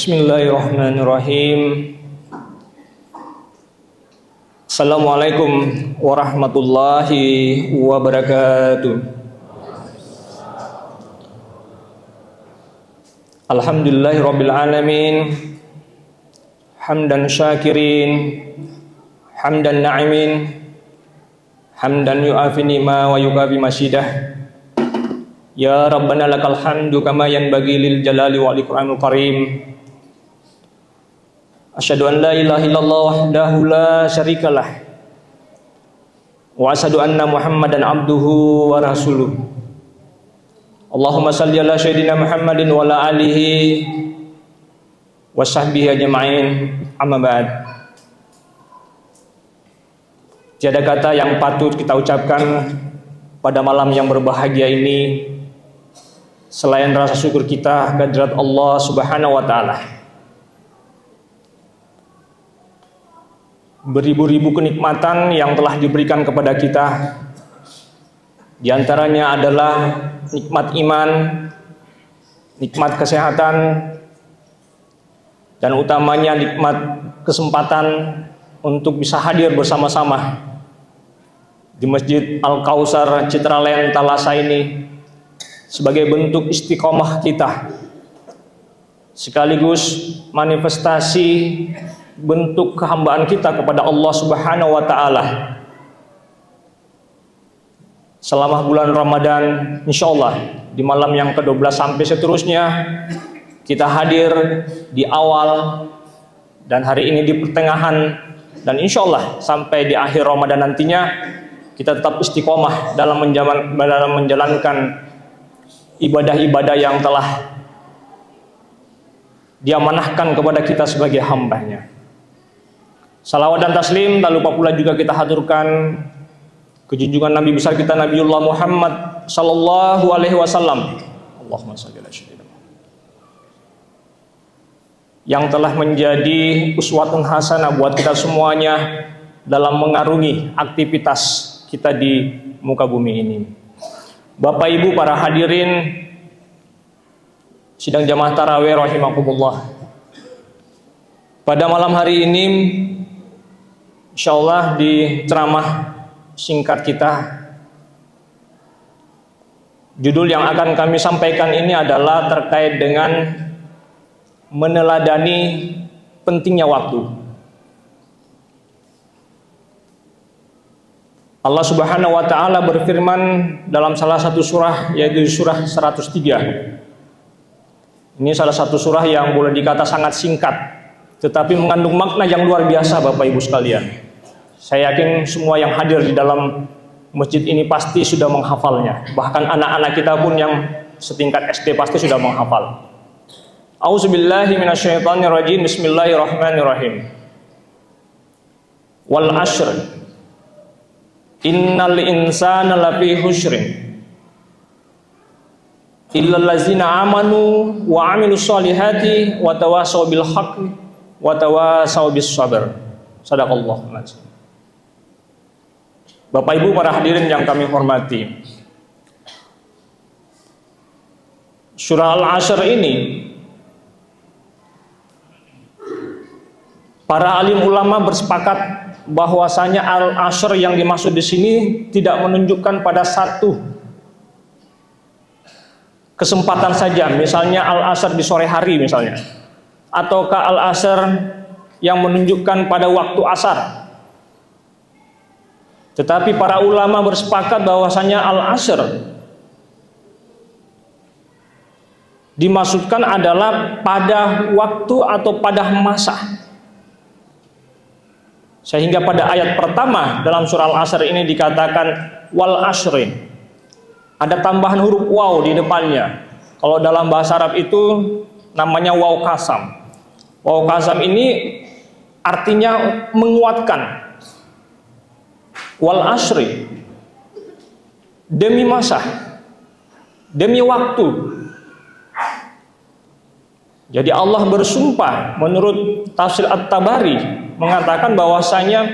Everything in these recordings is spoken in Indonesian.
Bismillahirrahmanirrahim. Assalamualaikum warahmatullahi wabarakatuh. Alhamdulillahirabbil alamin. Hamdan syakirin, hamdan na'imin, hamdan yu'afi ni'ma wa yukafi masyidah. Ya Rabbana lakal hamdu kama yanbaghi lil jalali wal ikramil karim. Asyhadu an la ilaha illallah wahdahu la syarikalah wa asyhadu anna Muhammadan abduhu wa rasuluh. Allahumma shalli ala sayyidina Muhammadin wa ala alihi wa sahbihi ajma'in. Amma ba'd. Tiada kata yang patut kita ucapkan pada malam yang berbahagia ini selain rasa syukur kita kehadirat Allah Subhanahu wa taala. Beribu-ribu kenikmatan yang telah diberikan kepada kita. Di antaranya adalah nikmat iman, nikmat kesehatan, dan utamanya nikmat kesempatan untuk bisa hadir bersama-sama di Masjid Al-Kautsar Citraland Talasa ini sebagai bentuk istiqomah kita, sekaligus manifestasi bentuk kehambaan kita kepada Allah Subhanahu wa taala. Selama bulan Ramadan, insyaallah di malam yang ke-12 sampai seterusnya kita hadir di awal dan hari ini di pertengahan, dan insyaallah sampai di akhir Ramadan nantinya kita tetap istiqomah dalam menjalankan ibadah-ibadah yang telah diamanahkan kepada kita sebagai hambanya. Salawat dan taslim tak lupa pula juga kita haturkan kejunjungan Nabi besar kita Nabiullah Muhammad sallallahu alaihi wasallam. Allahumma shalli ala sayyidina yang telah menjadi uswatun hasanah buat kita semuanya dalam mengarungi aktivitas kita di muka bumi ini. Bapak Ibu para hadirin sidang jamaah tarawih rahimakumullah. Pada malam hari ini insyaallah di ceramah singkat kita, judul yang akan kami sampaikan ini adalah terkait dengan meneladani pentingnya waktu. Allah Subhanahu wa taala berfirman dalam salah satu surah, yaitu surah 103. Ini salah satu surah yang boleh dikata sangat singkat, tetapi mengandung makna yang luar biasa Bapak Ibu sekalian. Saya yakin semua yang hadir di dalam masjid ini pasti sudah menghafalnya. Bahkan anak-anak kita pun yang setingkat SD pasti sudah menghafal. A'udzubillahi minasyaitonirrajim. Bismillahirrahmanirrahim. Wal 'ashr innal insana lafi husrin illal ladzina amanu wa 'amilus solihati wa tawassaw bil haqqi wa tawassaw bis sabr. Shadaqallahu azim. Bapak Ibu para hadirin yang kami hormati, surah Al-'Ashr ini para alim ulama bersepakat bahwasanya Al-'Ashr yang dimaksud di sini tidak menunjukkan pada satu kesempatan saja, misalnya Al-'Ashr di sore hari misalnya, ataukah Al-'Ashr yang menunjukkan pada waktu asar. Tetapi para ulama bersepakat bahwasanya Al-'Ashr dimaksudkan adalah pada waktu atau pada masa. Sehingga pada ayat pertama dalam surah Al-'Ashr ini dikatakan wal 'ashri. Ada tambahan huruf waw di depannya. Kalau dalam bahasa Arab itu namanya waw kasam. Waw kasam ini artinya menguatkan. Wal 'ashri, demi masa, demi waktu. Jadi Allah bersumpah menurut tafsir At-Tabari mengatakan bahwasanya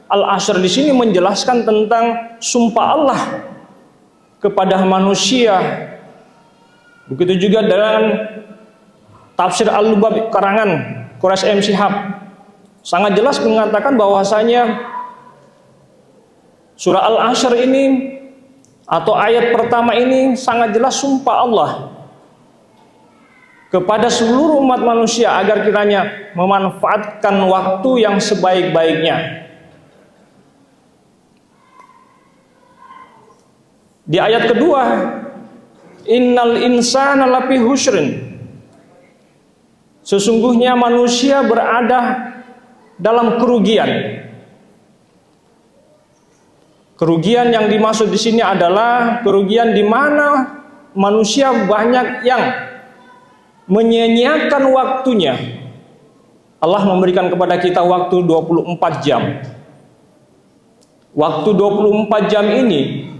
Al-'Ashr di sini menjelaskan tentang sumpah Allah kepada manusia. Begitu juga dengan Tafsir Al-Lubab karangan Quraisy M. Shihab sangat jelas mengatakan bahwasanya surah Al-Ashr ini atau ayat pertama ini sangat jelas sumpah Allah kepada seluruh umat manusia agar kiranya memanfaatkan waktu yang sebaik-baiknya. Di ayat kedua, innal insana lafi husrin, sesungguhnya manusia berada dalam kerugian. Kerugian yang dimaksud di sini adalah kerugian di mana manusia banyak yang menyia-nyiakan waktunya. Allah memberikan kepada kita waktu 24 jam. Waktu 24 jam ini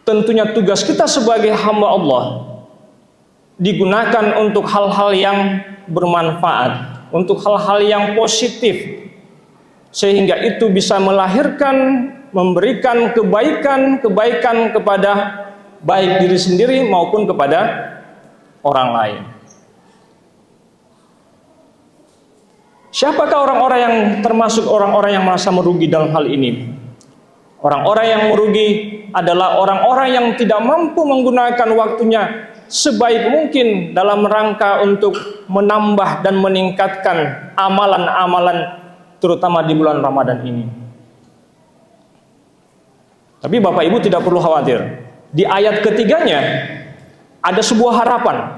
tentunya tugas kita sebagai hamba Allah digunakan untuk hal-hal yang bermanfaat, untuk hal-hal yang positif, sehingga itu bisa melahirkan, memberikan kebaikan kepada baik diri sendiri maupun kepada orang lain. Siapakah orang-orang yang termasuk orang-orang yang merasa merugi dalam hal ini? Orang-orang yang merugi adalah orang-orang yang tidak mampu menggunakan waktunya sebaik mungkin dalam rangka untuk menambah dan meningkatkan amalan-amalan terutama di bulan Ramadan ini. Tapi Bapak Ibu tidak perlu khawatir. Di ayat ketiganya ada sebuah harapan.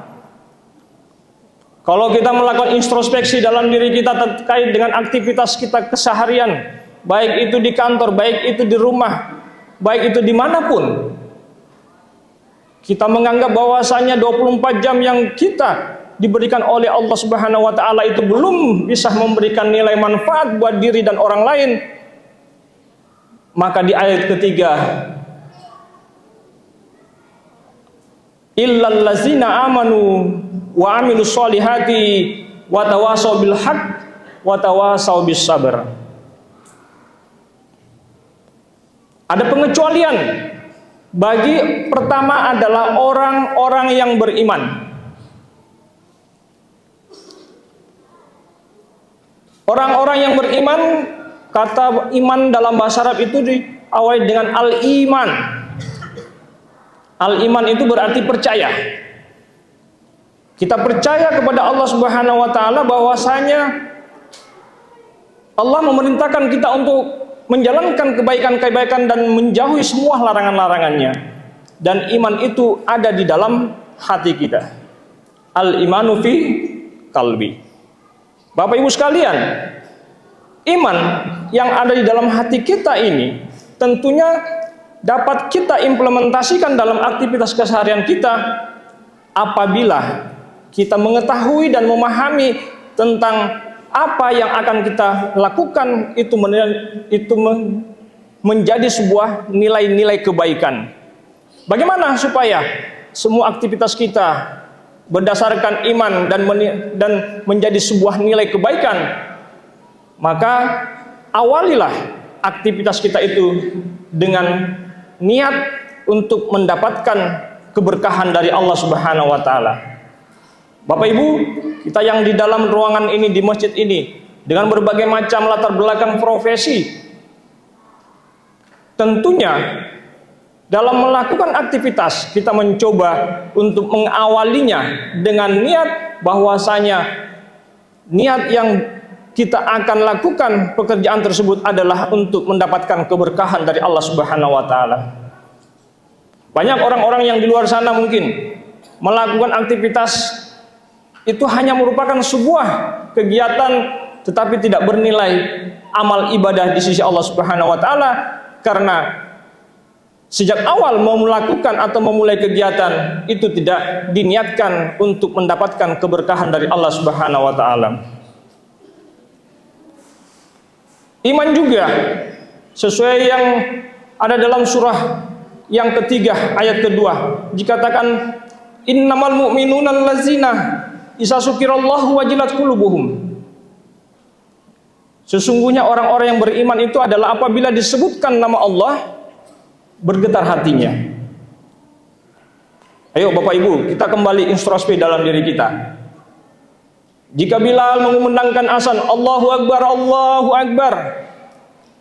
Kalau kita melakukan introspeksi dalam diri kita terkait dengan aktivitas kita keseharian, baik itu di kantor, baik itu di rumah, baik itu dimanapun, kita menganggap bahwasanya 24 jam yang kita diberikan oleh Allah Subhanahu wa Ta'ala itu belum bisa memberikan nilai manfaat buat diri dan orang lain. Maka di ayat ketiga, illal ladzina amanu wa amilus solihati wa tawasaw bil haqq wa tawasaw bis sabr. Ada pengecualian bagi pertama adalah orang-orang yang beriman. Orang-orang yang beriman, kata iman dalam bahasa Arab itu diawali dengan al-iman. Al-iman itu berarti percaya. Kita percaya kepada Allah Subhanahu wa Ta'ala bahwasanya Allah memerintahkan kita untuk menjalankan kebaikan-kebaikan dan menjauhi semua larangan-larangannya. Dan iman itu ada di dalam hati kita. Al-imanu fi qalbi. Bapak Ibu sekalian, iman yang ada di dalam hati kita ini tentunya dapat kita implementasikan dalam aktivitas keseharian kita apabila kita mengetahui dan memahami tentang apa yang akan kita lakukan itu menjadi sebuah nilai-nilai kebaikan. Bagaimana supaya semua aktivitas kita berdasarkan iman dan menjadi sebuah nilai kebaikan? Maka awalilah aktivitas kita itu dengan niat untuk mendapatkan keberkahan dari Allah Subhanahu wa Ta'ala. Bapak Ibu, kita yang di dalam ruangan ini, di masjid ini, dengan berbagai macam latar belakang profesi, tentunya dalam melakukan aktivitas kita mencoba untuk mengawalinya dengan niat bahwasanya niat yang kita akan lakukan pekerjaan tersebut adalah untuk mendapatkan keberkahan dari Allah Subhanahu wa Ta'ala. Banyak orang-orang yang di luar sana mungkin melakukan aktivitas itu hanya merupakan sebuah kegiatan tetapi tidak bernilai amal ibadah di sisi Allah Subhanahu wa Ta'ala, karena sejak awal mau melakukan atau memulai kegiatan itu tidak diniatkan untuk mendapatkan keberkahan dari Allah Subhanahu wa Ta'ala. Iman juga sesuai yang ada dalam surah yang ketiga ayat kedua, dikatakan innamal mu'minuna allazina idza dzukirallahu wajilat qulubuhum. Sesungguhnya orang-orang yang beriman itu adalah apabila disebutkan nama Allah bergetar hatinya. Ayo Bapak Ibu, kita kembali introspeksi dalam diri kita. Jika Bilal mengumandangkan azan, Allahu Akbar, Allahu Akbar,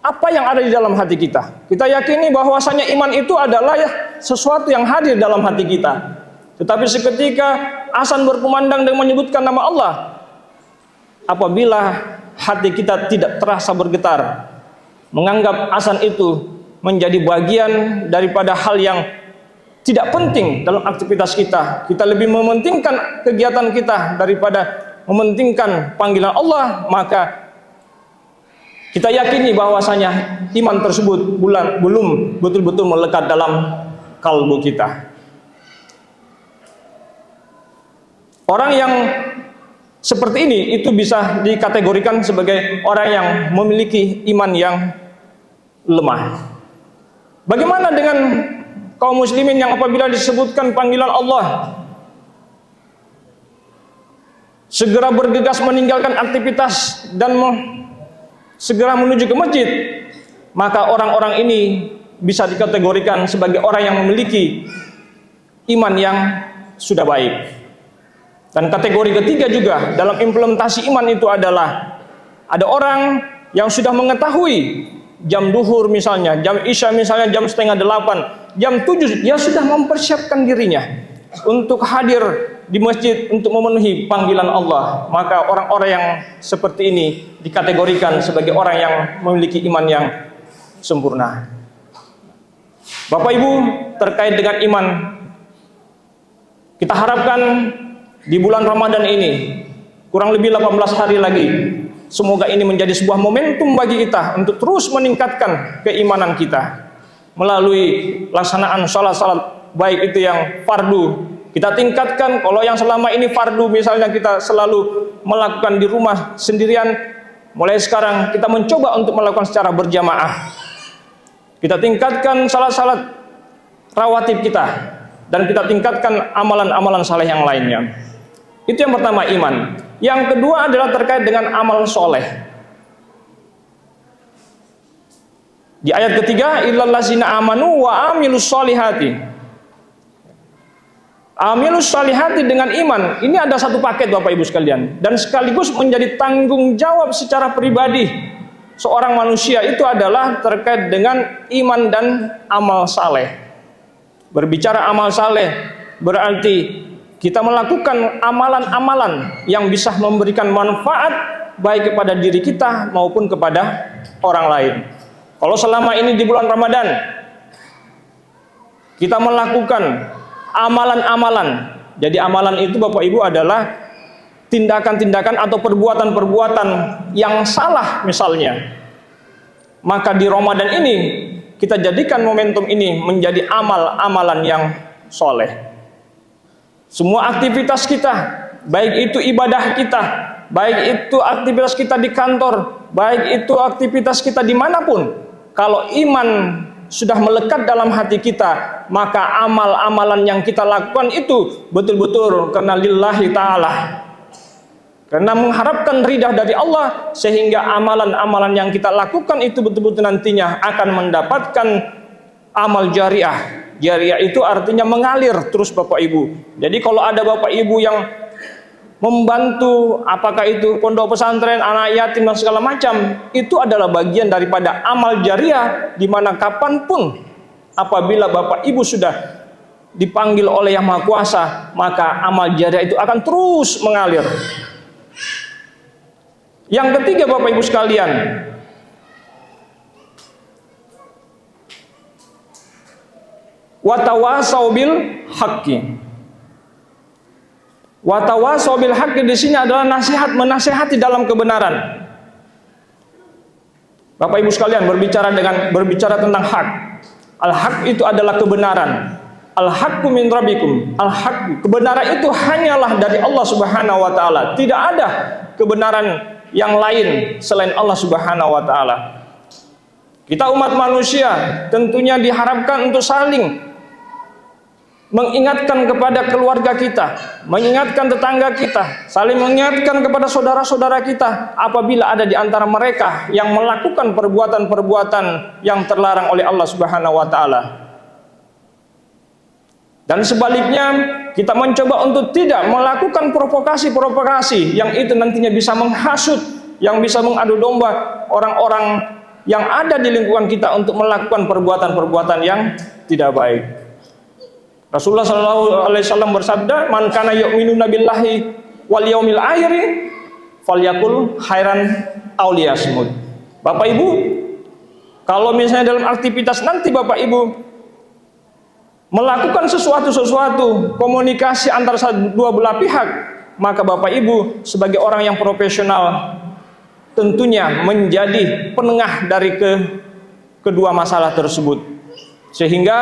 apa yang ada di dalam hati kita? Kita yakini bahwasanya iman itu adalah sesuatu yang hadir dalam hati kita. Tetapi seketika azan berkumandang dan menyebutkan nama Allah, apabila hati kita tidak terasa bergetar, menganggap azan itu menjadi bagian daripada hal yang tidak penting dalam aktivitas kita, kita lebih mementingkan kegiatan kita daripada mementingkan panggilan Allah, maka kita yakini bahwasanya iman tersebut belum betul-betul melekat dalam kalbu kita. Orang yang seperti ini itu bisa dikategorikan sebagai orang yang memiliki iman yang lemah. Bagaimana dengan kaum muslimin yang apabila disebutkan panggilan Allah segera bergegas meninggalkan aktivitas dan segera menuju ke masjid, maka orang-orang ini bisa dikategorikan sebagai orang yang memiliki iman yang sudah baik. Dan kategori ketiga juga dalam implementasi iman itu adalah ada orang yang sudah mengetahui jam duhur misalnya, jam isya misalnya jam 7:30, jam 7 dia sudah mempersiapkan dirinya untuk hadir di masjid untuk memenuhi panggilan Allah. Maka orang-orang yang seperti ini dikategorikan sebagai orang yang memiliki iman yang sempurna. Bapak Ibu, terkait dengan iman, kita harapkan di bulan Ramadan ini kurang lebih 18 hari lagi, semoga ini menjadi sebuah momentum bagi kita untuk terus meningkatkan keimanan kita melalui laksanaan salat-salat baik itu yang fardu. Kita tingkatkan, kalau yang selama ini fardu misalnya kita selalu melakukan di rumah sendirian, mulai sekarang kita mencoba untuk melakukan secara berjamaah. Kita tingkatkan salat-salat rawatib kita, dan kita tingkatkan amalan-amalan saleh yang lainnya. Itu yang pertama, iman. Yang kedua adalah terkait dengan amal soleh. Di ayat ketiga, illallazina amanu wa amilus solihati. Amilus salihati dengan iman, ini ada satu paket Bapak Ibu sekalian, dan sekaligus menjadi tanggung jawab secara pribadi seorang manusia itu adalah terkait dengan iman dan amal saleh. Berbicara amal saleh berarti kita melakukan amalan-amalan yang bisa memberikan manfaat baik kepada diri kita maupun kepada orang lain. Kalau selama ini di bulan Ramadan kita melakukan amalan-amalan, jadi amalan itu Bapak Ibu adalah tindakan-tindakan atau perbuatan-perbuatan yang salah misalnya, maka di Ramadan ini kita jadikan momentum ini menjadi amal-amalan yang soleh. Semua aktivitas kita, baik itu ibadah kita, baik itu aktivitas kita di kantor, baik itu aktivitas kita dimanapun, kalau iman sudah melekat dalam hati kita, maka amal-amalan yang kita lakukan itu betul-betul karena lillahi ta'ala, karena mengharapkan ridha dari Allah, sehingga amalan-amalan yang kita lakukan itu betul-betul nantinya akan mendapatkan amal jariah. Jariah itu artinya mengalir terus Bapak Ibu. Jadi kalau ada Bapak Ibu yang membantu, apakah itu pondok pesantren, anak yatim dan segala macam, itu adalah bagian daripada amal jariah, di mana kapanpun apabila Bapak Ibu sudah dipanggil oleh Yang Maha Kuasa, maka amal jariah itu akan terus mengalir. Yang ketiga Bapak Ibu sekalian, watawasau bil haqqi. Watawasau bil haqqi di sini adalah nasihat, menasihati dalam kebenaran. Bapak Ibu sekalian, berbicara tentang hak. Al-haq itu adalah kebenaran. Al-haqqu min rabbikum. Al-haq, kebenaran itu hanyalah dari Allah Subhanahu wa taala. Tidak ada kebenaran yang lain selain Allah Subhanahu wa taala. Kita umat manusia tentunya diharapkan untuk saling mengingatkan kepada keluarga kita, mengingatkan tetangga kita, saling mengingatkan kepada saudara-saudara kita apabila ada di antara mereka yang melakukan perbuatan-perbuatan yang terlarang oleh Allah Subhanahu wa taala. Dan sebaliknya, kita mencoba untuk tidak melakukan provokasi-provokasi yang itu nantinya bisa menghasut, yang bisa mengadu domba orang-orang yang ada di lingkungan kita untuk melakukan perbuatan-perbuatan yang tidak baik. Rasulullah SAW bersabda, "Man kana yu'minu billahi wal yaumil akhir falyakul khairan aw liyasmut." Bapak Ibu, kalau misalnya dalam aktivitas nanti Bapak Ibu melakukan sesuatu komunikasi antara dua belah pihak, maka Bapak Ibu sebagai orang yang profesional tentunya menjadi penengah dari kedua masalah tersebut, sehingga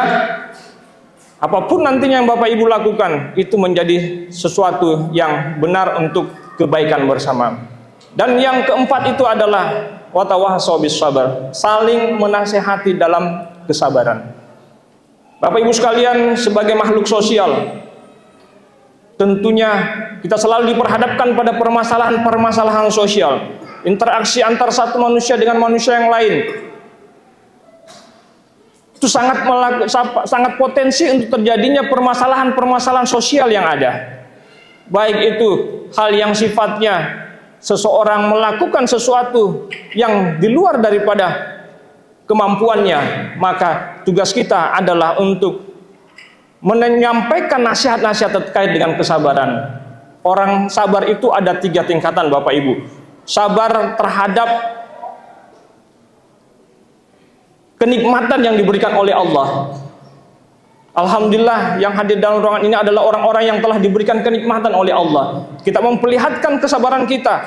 apapun nantinya yang Bapak Ibu lakukan itu menjadi sesuatu yang benar untuk kebaikan bersama. Dan yang keempat itu adalah watawassaw bis sabar, saling menasehati dalam kesabaran. Bapak Ibu sekalian, sebagai makhluk sosial, tentunya kita selalu diperhadapkan pada permasalahan-permasalahan sosial, interaksi antar satu manusia dengan manusia yang lain. Itu sangat potensi untuk terjadinya permasalahan-permasalahan sosial yang ada. Baik itu hal yang sifatnya seseorang melakukan sesuatu yang di luar daripada kemampuannya, maka tugas kita adalah untuk menyampaikan nasihat-nasihat terkait dengan kesabaran. Orang sabar itu ada 3 tingkatan Bapak Ibu. Sabar terhadap kenikmatan yang diberikan oleh Allah. Alhamdulillah yang hadir dalam ruangan ini adalah orang-orang yang telah diberikan kenikmatan oleh Allah. Kita memperlihatkan kesabaran kita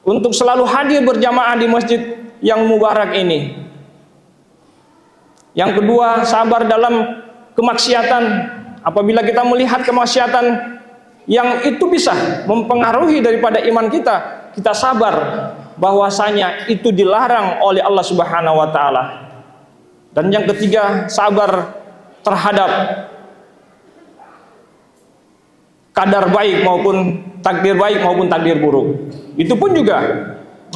untuk selalu hadir berjamaah di masjid yang mubarak ini. Yang kedua, sabar dalam kemaksiatan. Apabila kita melihat kemaksiatan yang itu bisa mempengaruhi daripada iman kita, kita sabar bahwasanya itu dilarang oleh Allah Subhanahu wa taala. Dan yang ketiga, sabar terhadap kadar baik maupun takdir buruk. Itu pun juga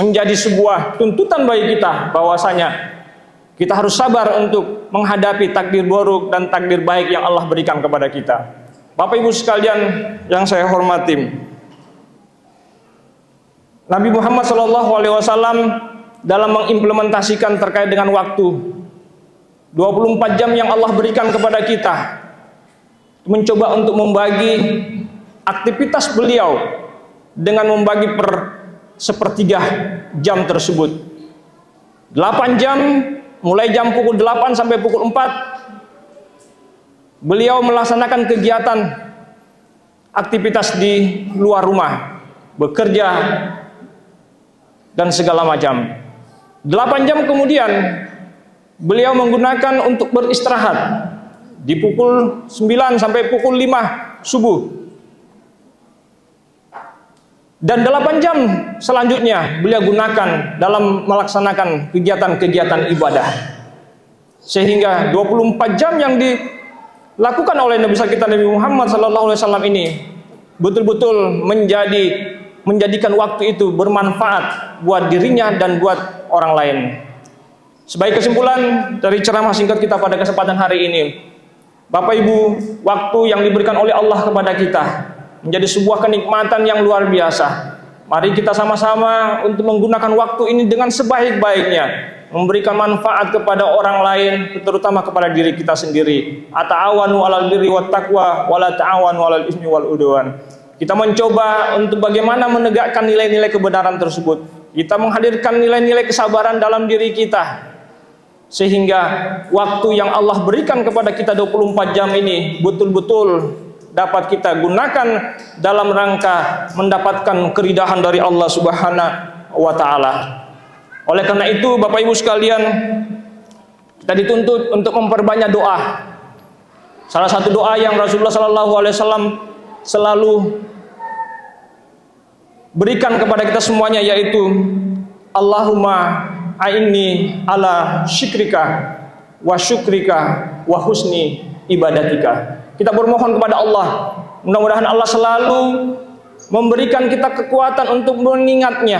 menjadi sebuah tuntutan bagi kita bahwasanya kita harus sabar untuk menghadapi takdir buruk dan takdir baik yang Allah berikan kepada kita. Bapak Ibu sekalian yang saya hormati, Nabi Muhammad SAW dalam mengimplementasikan terkait dengan waktu 24 jam yang Allah berikan kepada kita, mencoba untuk membagi aktivitas beliau dengan membagi per sepertiga jam tersebut. 8 jam mulai jam pukul 8 sampai pukul 4 beliau melaksanakan kegiatan aktivitas di luar rumah, bekerja dan segala macam. 8 jam kemudian beliau menggunakan untuk beristirahat di pukul 9 sampai pukul 5 subuh. Dan 8 jam selanjutnya beliau gunakan dalam melaksanakan kegiatan-kegiatan ibadah. Sehingga 24 jam yang dilakukan oleh Nabi kita Nabi Muhammad SAW ini betul-betul menjadikan waktu itu bermanfaat buat dirinya dan buat orang lain. Sebagai kesimpulan dari ceramah singkat kita pada kesempatan hari ini, Bapak Ibu, waktu yang diberikan oleh Allah kepada kita menjadi sebuah kenikmatan yang luar biasa. Mari kita sama-sama untuk menggunakan waktu ini dengan sebaik-baiknya, memberikan manfaat kepada orang lain, terutama kepada diri kita sendiri. Ata'awanu 'alal birri wat taqwa wa la ta'awanu 'alal ismi wal udwan. Kita mencoba untuk bagaimana menegakkan nilai-nilai kebenaran tersebut. Kita menghadirkan nilai-nilai kesabaran dalam diri kita, sehingga waktu yang Allah berikan kepada kita 24 jam ini betul-betul dapat kita gunakan dalam rangka mendapatkan keridhaan dari Allah Subhanahu wa taala. Oleh karena itu, Bapak Ibu sekalian, kita dituntut untuk memperbanyak doa. Salah satu doa yang Rasulullah SAW selalu berikan kepada kita semuanya yaitu Allahumma a'inni ala syukrika wa syukrika wa husni ibadatika. Kita bermohon kepada Allah, mudah-mudahan Allah selalu memberikan kita kekuatan untuk mengingatnya.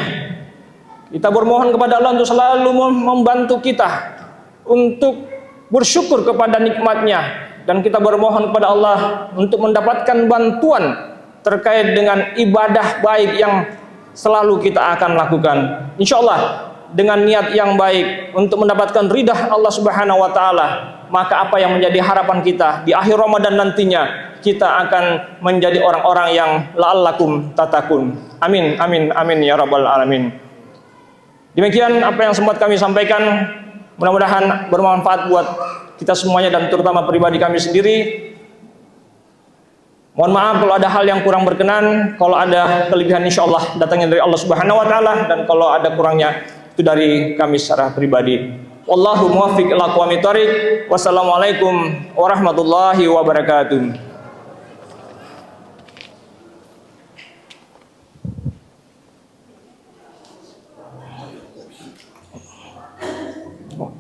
Kita bermohon kepada Allah untuk selalu membantu kita untuk bersyukur kepada nikmatnya dan kita bermohon kepada Allah untuk mendapatkan bantuan terkait dengan ibadah baik yang selalu kita akan lakukan. Insya Allah dengan niat yang baik untuk mendapatkan ridha Allah Subhanahu wa taala, maka apa yang menjadi harapan kita di akhir Ramadan nantinya, kita akan menjadi orang-orang yang la'allakum tatakun. Amin amin amin ya rabbal alamin. Demikian apa yang sempat kami sampaikan, mudah-mudahan bermanfaat buat kita semuanya dan terutama pribadi kami sendiri. Mohon maaf kalau ada hal yang kurang berkenan, kalau ada kelebihan insya Allah datangnya dari Allah Subhanahu wa taala, dan kalau ada kurangnya itu dari kami secara pribadi. Wallahu muwaffiq ila aqwamit thoriq. Wassalamualaikum warahmatullahi wabarakatuh. Oh,